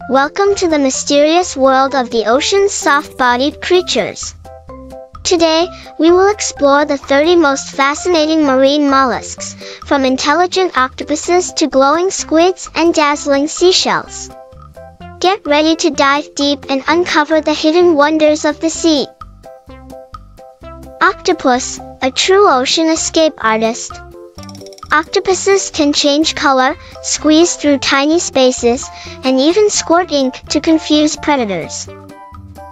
Welcome to the mysterious world of the ocean's soft-bodied creatures. Today, we will explore the 30 most fascinating marine mollusks, from intelligent octopuses to glowing squids and dazzling seashells. Get ready to dive deep and uncover the hidden wonders of the sea. Octopus, a true ocean escape artist. Octopuses can change color, squeeze through tiny spaces, and even squirt ink to confuse predators.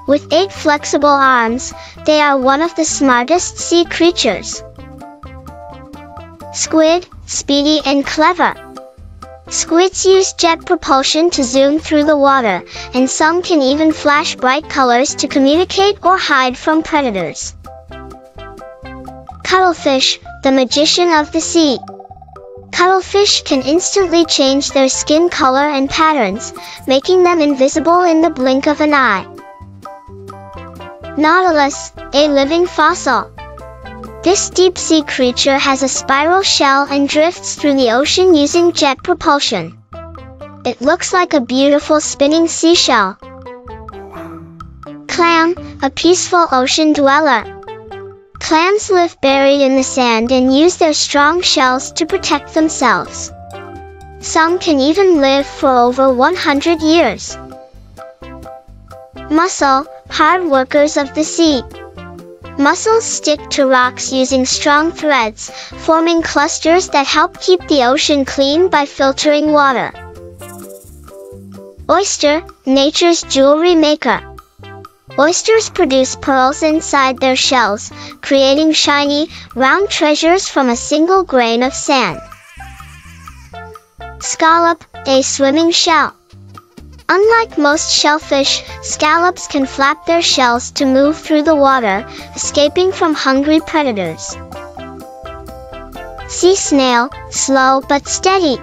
With 8 flexible arms, they are one of the smartest sea creatures. Squid, speedy and clever. Squids use jet propulsion to zoom through the water, and some can even flash bright colors to communicate or hide from predators. Cuttlefish, the magician of the sea. Cuttlefish can instantly change their skin color and patterns, making them invisible in the blink of an eye. Nautilus, a living fossil. This deep-sea creature has a spiral shell and drifts through the ocean using jet propulsion. It looks like a beautiful spinning seashell. Clam, a peaceful ocean dweller. Clams live buried in the sand and use their strong shells to protect themselves. Some can even live for over 100 years. Mussel, hard workers of the sea. Mussels stick to rocks using strong threads, forming clusters that help keep the ocean clean by filtering water. Oyster, nature's jewelry maker. Oysters produce pearls inside their shells, creating shiny, round treasures from a single grain of sand. Scallop, a swimming shell. Unlike most shellfish, scallops can flap their shells to move through the water, escaping from hungry predators. Sea snail, slow but steady.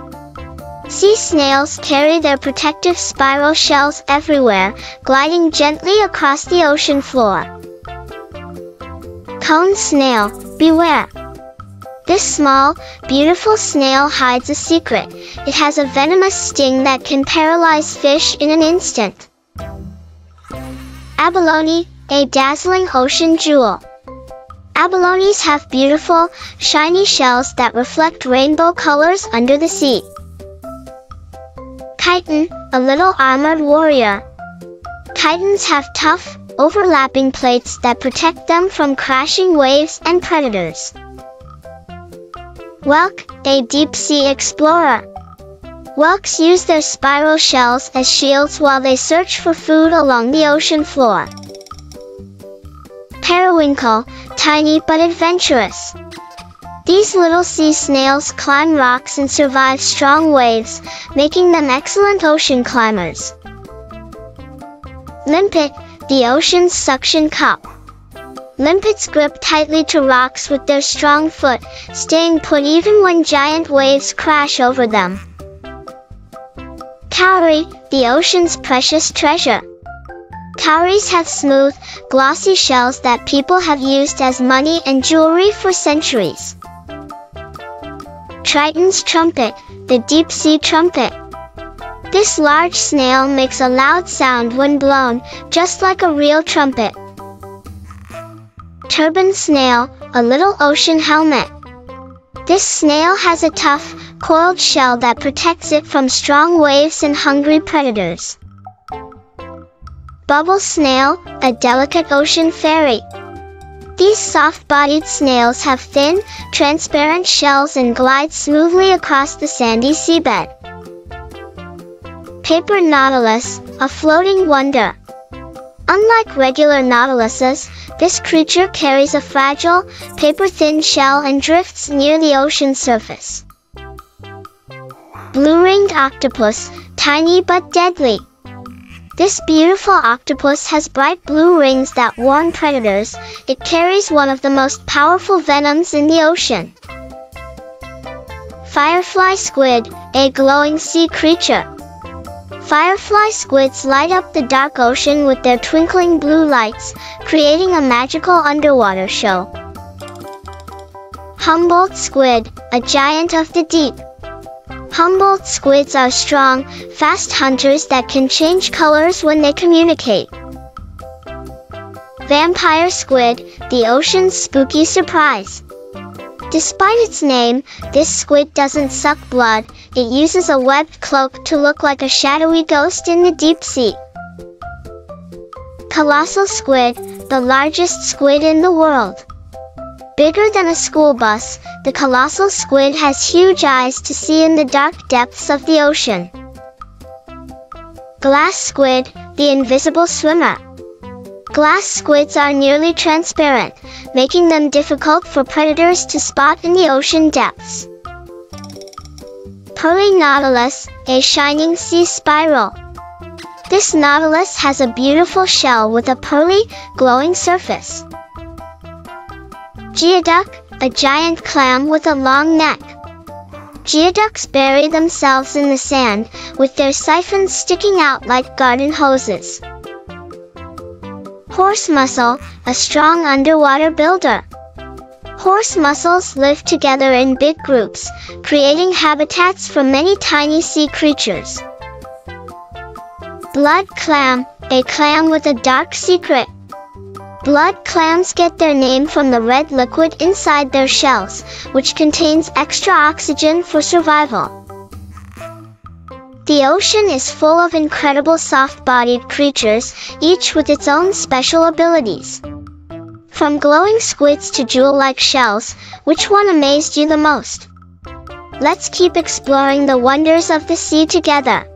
Sea snails carry their protective spiral shells everywhere, gliding gently across the ocean floor. Cone snail, beware. This small, beautiful snail hides a secret. It has a venomous sting that can paralyze fish in an instant. Abalone, a dazzling ocean jewel. Abalones have beautiful, shiny shells that reflect rainbow colors under the sea. Chiton, a little armored warrior. Chitons have tough, overlapping plates that protect them from crashing waves and predators. Whelk, a deep-sea explorer. Whelks use their spiral shells as shields while they search for food along the ocean floor. Periwinkle, tiny but adventurous. These little sea snails climb rocks and survive strong waves, making them excellent ocean climbers. Limpet, the ocean's suction cup. Limpets grip tightly to rocks with their strong foot, staying put even when giant waves crash over them. Cowrie, the ocean's precious treasure. Cowries have smooth, glossy shells that people have used as money and jewelry for centuries. Triton's trumpet, the deep-sea trumpet. This large snail makes a loud sound when blown, just like a real trumpet. Turban snail, a little ocean helmet. This snail has a tough, coiled shell that protects it from strong waves and hungry predators. Bubble snail, a delicate ocean fairy. These soft-bodied snails have thin, transparent shells and glide smoothly across the sandy seabed. Paper nautilus, a floating wonder. Unlike regular nautiluses, this creature carries a fragile, paper-thin shell and drifts near the ocean surface. Blue-ringed octopus, tiny but deadly. This beautiful octopus has bright blue rings that warn predators. It carries one of the most powerful venoms in the ocean. Firefly squid, a glowing sea creature. Firefly squids light up the dark ocean with their twinkling blue lights, creating a magical underwater show. Humboldt squid, a giant of the deep. Humboldt squids are strong, fast hunters that can change colors when they communicate. Vampire squid, the ocean's spooky surprise. Despite its name, this squid doesn't suck blood. It uses a webbed cloak to look like a shadowy ghost in the deep sea. Colossal squid, the largest squid in the world. Bigger than a school bus, the colossal squid has huge eyes to see in the dark depths of the ocean. Glass squid, the invisible swimmer. Glass squids are nearly transparent, making them difficult for predators to spot in the ocean depths. Pearly nautilus, a shining sea spiral. This nautilus has a beautiful shell with a pearly, glowing surface. Geoduck, a giant clam with a long neck. Geoducks bury themselves in the sand, with their siphons sticking out like garden hoses. Horse mussel, a strong underwater builder. Horse mussels live together in big groups, creating habitats for many tiny sea creatures. Blood clam, a clam with a dark secret. Blood clams get their name from the red liquid inside their shells, which contains extra oxygen for survival. The ocean is full of incredible soft-bodied creatures, each with its own special abilities. From glowing squids to jewel-like shells, which one amazed you the most? Let's keep exploring the wonders of the sea together.